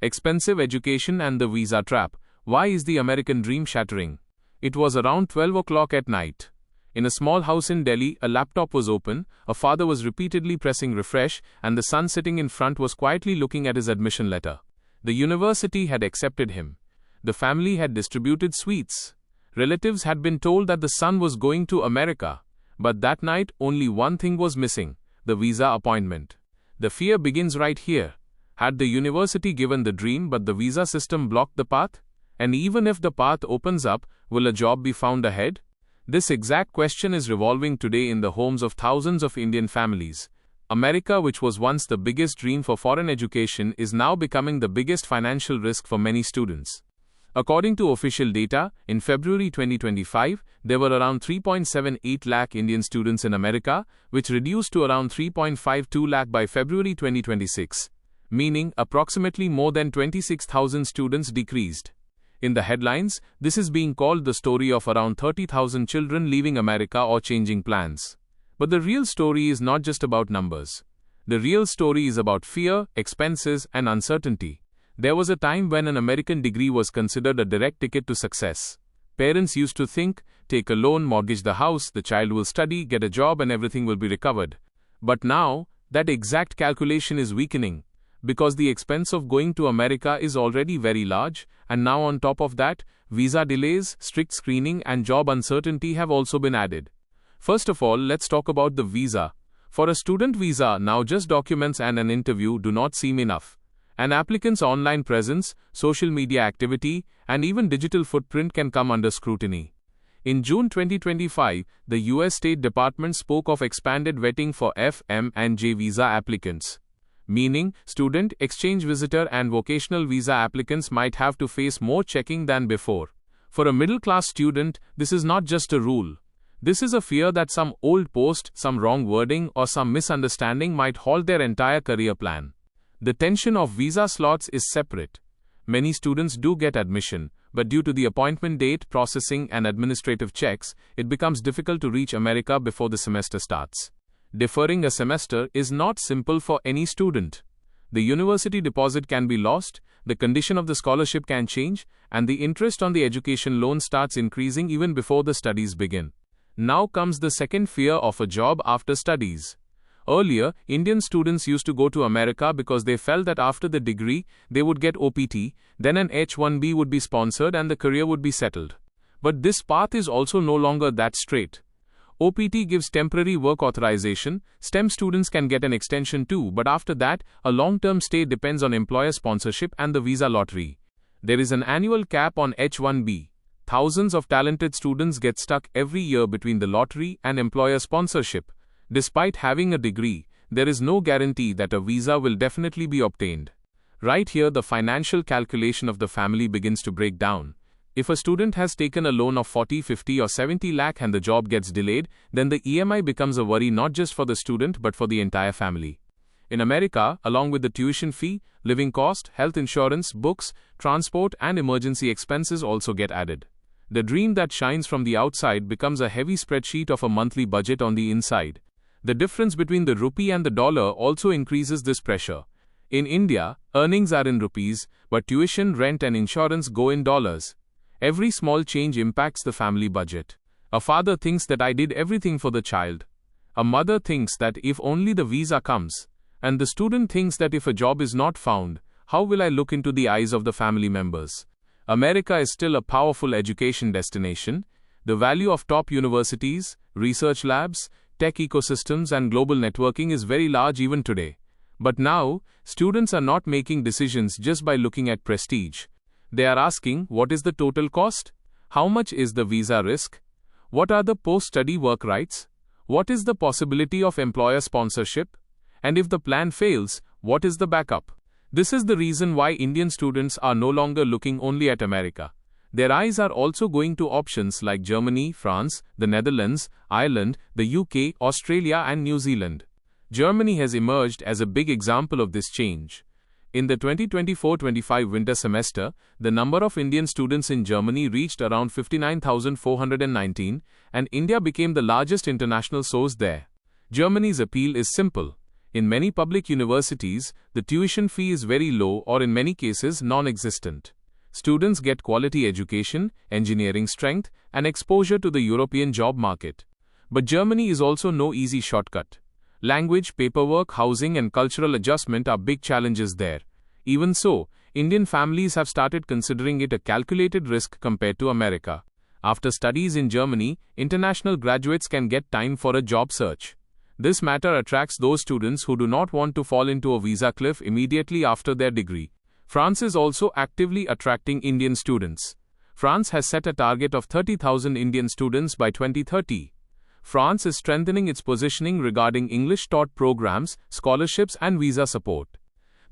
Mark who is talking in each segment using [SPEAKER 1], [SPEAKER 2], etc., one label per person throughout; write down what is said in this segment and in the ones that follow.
[SPEAKER 1] Expensive education and the visa trap. Why is the American dream shattering? It was around 12 o'clock at night. In a small house in Delhi, a laptop was open, a father was repeatedly pressing refresh, and the son sitting in front was quietly looking at his admission letter. The university had accepted him. The family had distributed sweets. Relatives had been told that the son was going to America. But that night, only one thing was missing: the visa appointment. The fear begins right here. Had the university given the dream but the visa system blocked the path? And even if the path opens up, will a job be found ahead? This exact question is revolving today in the homes of thousands of Indian families. America, which was once the biggest dream for foreign education, is now becoming the biggest financial risk for many students. According to official data, in February 2025, there were around 3.78 lakh Indian students in America, which reduced to around 3.52 lakh by February 2026, meaning approximately more than 26,000 students decreased. In the headlines, this is being called the story of around 30,000 children leaving America or changing plans. But the real story is not just about numbers. The real story is about fear, expenses, and uncertainty. There was a time when an American degree was considered a direct ticket to success. Parents used to think, take a loan, mortgage the house, the child will study, get a job, and everything will be recovered. But now, that exact calculation is weakening, because the expense of going to America is already very large, and now on top of that, visa delays, strict screening, and job uncertainty have also been added. First of all, let's talk about the visa. For a student visa, now just documents and an interview do not seem enough. An applicant's online presence, social media activity, and even digital footprint can come under scrutiny. In June 2025, the US State Department spoke of expanded vetting for F, M, and J visa applicants, meaning student, exchange visitor, and vocational visa applicants might have to face more checking than before. For a middle-class student, this is not just a rule. This is a fear that some old post, some wrong wording, or some misunderstanding might halt their entire career plan. The tension of visa slots is separate. Many students do get admission, but due to the appointment date, processing, and administrative checks, it becomes difficult to reach America before the semester starts. Deferring a semester is not simple for any student. The university deposit can be lost, the condition of the scholarship can change, and the interest on the education loan starts increasing even before the studies begin. Now comes the second fear of a job after studies. Earlier, Indian students used to go to America because they felt that after the degree, they would get OPT, then an H-1B would be sponsored and the career would be settled. But this path is also no longer that straight. OPT gives temporary work authorization, STEM students can get an extension too, but after that, a long-term stay depends on employer sponsorship and the visa lottery. There is an annual cap on H-1B. Thousands of talented students get stuck every year between the lottery and employer sponsorship. Despite having a degree, there is no guarantee that a visa will definitely be obtained. Right here, the financial calculation of the family begins to break down. If a student has taken a loan of 40, 50 or 70 lakh and the job gets delayed, then the EMI becomes a worry not just for the student but for the entire family. In America, along with the tuition fee, living cost, health insurance, books, transport, and emergency expenses also get added. The dream that shines from the outside becomes a heavy spreadsheet of a monthly budget on the inside. The difference between the rupee and the dollar also increases this pressure. In India, earnings are in rupees, but tuition, rent, and insurance go in dollars. Every small change impacts the family budget. A father thinks that I did everything for the child. A mother thinks that if only the visa comes. And the student thinks that if a job is not found, how will I look into the eyes of the family members? America is still a powerful education destination. The value of top universities, research labs, tech ecosystems, and global networking is very large even today. But now, students are not making decisions just by looking at prestige. They are asking, what is the total cost? How much is the visa risk? What are the post-study work rights? What is the possibility of employer sponsorship? And if the plan fails, what is the backup? This is the reason why Indian students are no longer looking only at America. Their eyes are also going to options like Germany, France, the Netherlands, Ireland, the UK, Australia, and New Zealand. Germany has emerged as a big example of this change. In the 2024-25 winter semester, the number of Indian students in Germany reached around 59,419, and India became the largest international source there. Germany's appeal is simple. In many public universities, the tuition fee is very low or in many cases non-existent. Students get quality education, engineering strength, and exposure to the European job market. But Germany is also no easy shortcut. Language, paperwork, housing, and cultural adjustment are big challenges there. Even so, Indian families have started considering it a calculated risk compared to America. After studies in Germany, international graduates can get time for a job search. This matter attracts those students who do not want to fall into a visa cliff immediately after their degree. France is also actively attracting Indian students. France has set a target of 30,000 Indian students by 2030. France is strengthening its positioning regarding English-taught programs, scholarships, and visa support.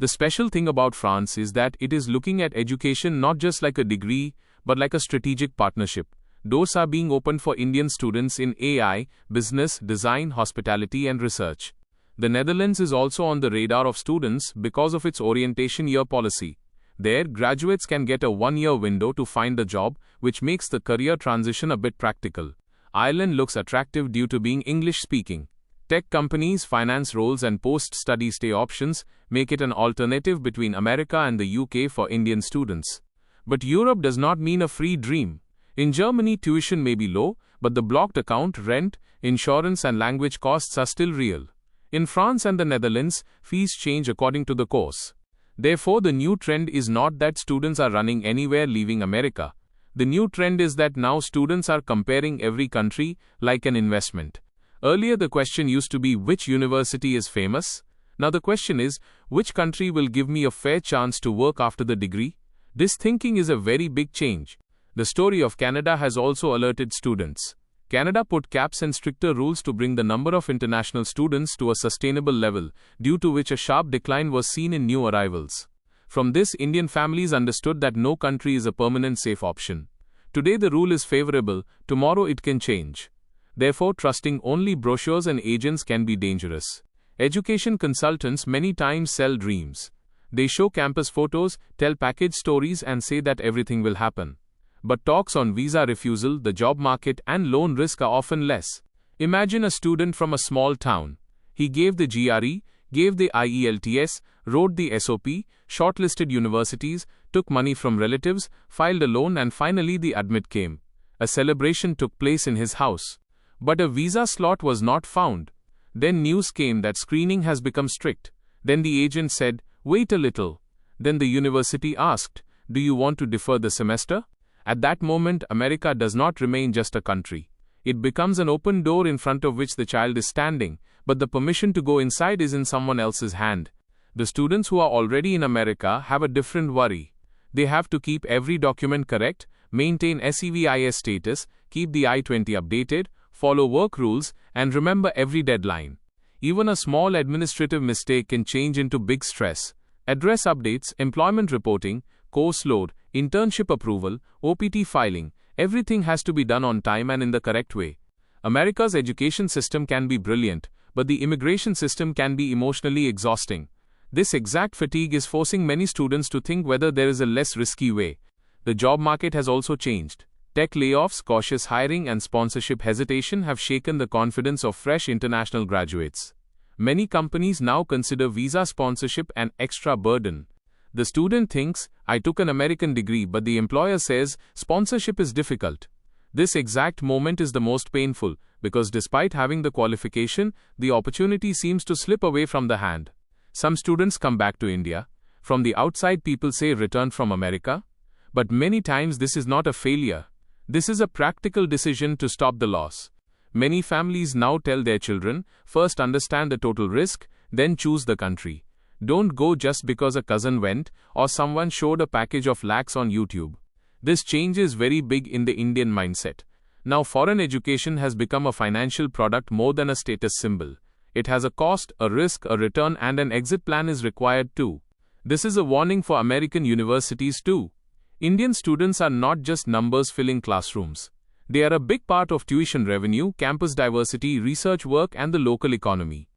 [SPEAKER 1] The special thing about France is that it is looking at education not just like a degree, but like a strategic partnership. Doors are being opened for Indian students in AI, business, design, hospitality, and research. The Netherlands is also on the radar of students because of its orientation year policy. There, graduates can get a one-year window to find a job, which makes the career transition a bit practical. Ireland looks attractive due to being English-speaking. Tech companies, finance roles, and post-study stay options make it an alternative between America and the UK for Indian students. But Europe does not mean a free dream. In Germany, tuition may be low, but the blocked account, rent, insurance, and language costs are still real. In France and the Netherlands, fees change according to the course. Therefore, the new trend is not that students are running anywhere leaving America. The new trend is that now students are comparing every country like an investment. Earlier, the question used to be which university is famous. Now the question is, which country will give me a fair chance to work after the degree? This thinking is a very big change. The story of Canada has also alerted students. Canada put caps and stricter rules to bring the number of international students to a sustainable level, due to which a sharp decline was seen in new arrivals. From this, Indian families understood that no country is a permanent safe option. Today the rule is favorable, tomorrow it can change. Therefore, trusting only brochures and agents can be dangerous. Education consultants many times sell dreams. They show campus photos, tell package stories, and say that everything will happen. But talks on visa refusal, the job market, and loan risk are often less. Imagine a student from a small town. He gave the GRE, gave the IELTS, wrote the SOP, shortlisted universities, took money from relatives, filed a loan, and finally the admit came. A celebration took place in his house. But a visa slot was not found. Then news came that screening has become strict. Then the agent said, "Wait a little." Then the university asked, "Do you want to defer the semester?" At that moment, America does not remain just a country. It becomes an open door in front of which the child is standing, but the permission to go inside is in someone else's hand. The students who are already in America have a different worry. They have to keep every document correct, maintain SEVIS status, keep the I-20 updated, follow work rules, and remember every deadline. Even a small administrative mistake can change into big stress. Address updates, employment reporting, course load, internship approval, OPT filing, everything has to be done on time and in the correct way. America's education system can be brilliant, but the immigration system can be emotionally exhausting. This exact fatigue is forcing many students to think whether there is a less risky way. The job market has also changed. Tech layoffs, cautious hiring, and sponsorship hesitation have shaken the confidence of fresh international graduates. Many companies now consider visa sponsorship an extra burden. The student thinks, "I took an American degree," but the employer says, "Sponsorship is difficult." This exact moment is the most painful, because despite having the qualification, the opportunity seems to slip away from the hand. Some students come back to India. From the outside, people say return from America. But many times this is not a failure. This is a practical decision to stop the loss. Many families now tell their children, first understand the total risk, then choose the country. Don't go just because a cousin went, or someone showed a package of lakhs on YouTube. This change is very big in the Indian mindset. Now foreign education has become a financial product more than a status symbol. It has a cost, a risk, a return, and an exit plan is required too. This is a warning for American universities too. Indian students are not just numbers filling classrooms. They are a big part of tuition revenue, campus diversity, research work, and the local economy.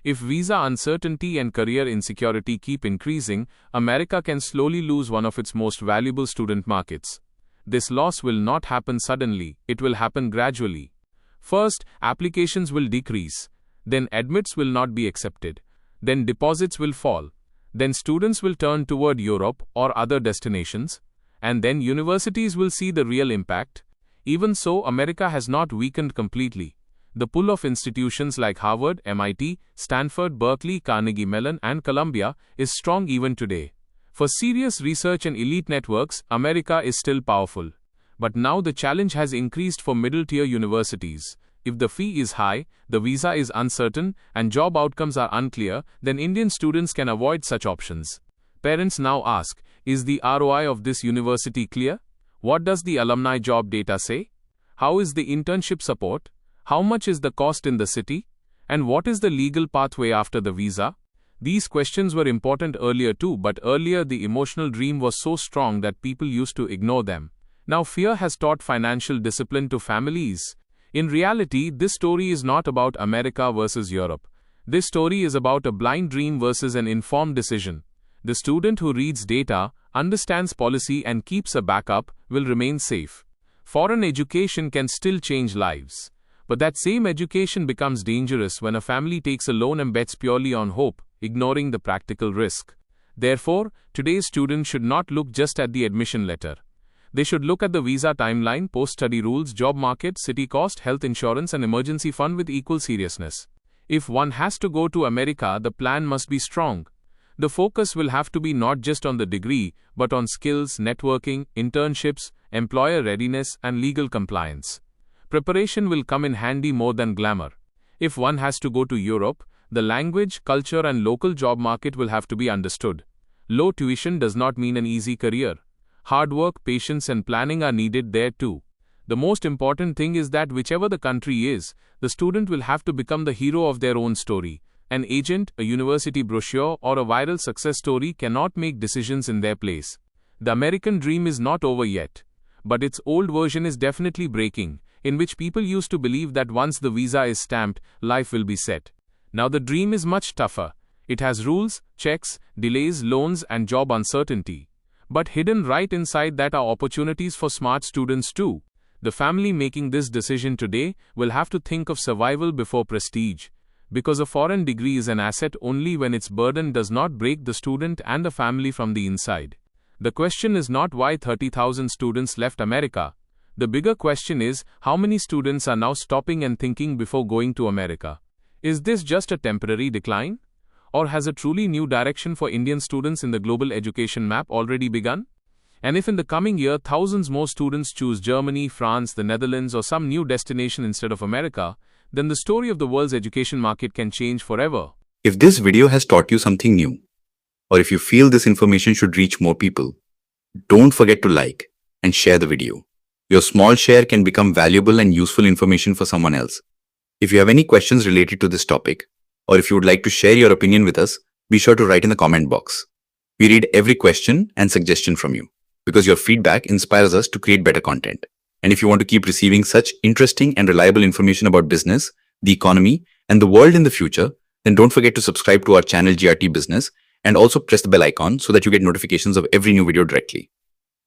[SPEAKER 1] If visa uncertainty and career insecurity keep increasing, America can slowly lose one of its most valuable student markets. This loss will not happen suddenly, it will happen gradually. First, applications will decrease. Then admits will not be accepted. then deposits will fall. Then students will turn toward Europe or other destinations, and then universities will see the real impact. Even so, America has not weakened completely. The pull of institutions like Harvard, MIT, Stanford, Berkeley, Carnegie Mellon, and Columbia is strong even today. For serious research and elite networks, America is still powerful. But now the challenge has increased for middle-tier universities. If the fee is high, the visa is uncertain, and job outcomes are unclear, then Indian students can avoid such options. Parents now ask, is the ROI of this university clear? What does the alumni job data say? How is the internship support? How much is the cost in the city? And what is the legal pathway after the visa? These questions were important earlier too, but earlier the emotional dream was so strong that people used to ignore them. Now fear has taught financial discipline to families. In reality, this story is not about America versus Europe. This story is about a blind dream versus an informed decision. The student who reads data, understands policy and keeps a backup will remain safe. Foreign education can still change lives. But that same education becomes dangerous when a family takes a loan and bets purely on hope, ignoring the practical risk. Therefore, today's students should not look just at the admission letter. They should look at the visa timeline, post-study rules, job market, city cost, health insurance and emergency fund with equal seriousness. If one has to go to America, the plan must be strong. The focus will have to be not just on the degree, but on skills, networking, internships, employer readiness and legal compliance. Preparation will come in handy more than glamour. If one has to go to Europe, the language, culture and local job market will have to be understood. Low tuition does not mean an easy career. Hard work, patience and planning are needed there too. The most important thing is that whichever the country is, the student will have to become the hero of their own story. An agent, a university brochure or a viral success story cannot make decisions in their place. The American dream is not over yet. But its old version is definitely breaking, in which people used to believe that once the visa is stamped, life will be set. Now the dream is much tougher. It has rules, checks, delays, loans and job uncertainty. But hidden right inside that are opportunities for smart students too. The family making this decision today will have to think of survival before prestige. Because a foreign degree is an asset only when its burden does not break the student and the family from the inside. The question is not why 30,000 students left America. The bigger question is, how many students are now stopping and thinking before going to America? Is this just a temporary decline? Or has a truly new direction for Indian students in the global education map already begun? And if in the coming year thousands more students choose Germany, France, the Netherlands or some new destination instead of America, then the story of the world's education market can change forever.
[SPEAKER 2] If this video has taught you something new, or if you feel this information should reach more people, don't forget to like and share the video. Your small share can become valuable and useful information for someone else. If you have any questions related to this topic, or if you would like to share your opinion with us, be sure to write in the comment box. We read every question and suggestion from you, because your feedback inspires us to create better content. And if you want to keep receiving such interesting and reliable information about business, the economy, and the world in the future, then don't forget to subscribe to our channel GRT Business and also press the bell icon so that you get notifications of every new video directly.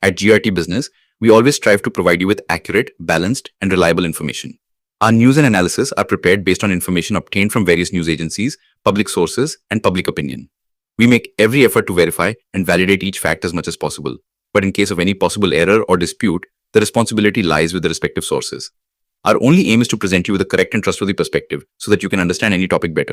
[SPEAKER 2] At GRT Business, we always strive to provide you with accurate, balanced, and reliable information. Our news and analysis are prepared based on information obtained from various news agencies, public sources, and public opinion. We make every effort to verify and validate each fact as much as possible. But in case of any possible error or dispute, the responsibility lies with the respective sources. Our only aim is to present you with a correct and trustworthy perspective so that you can understand any topic better.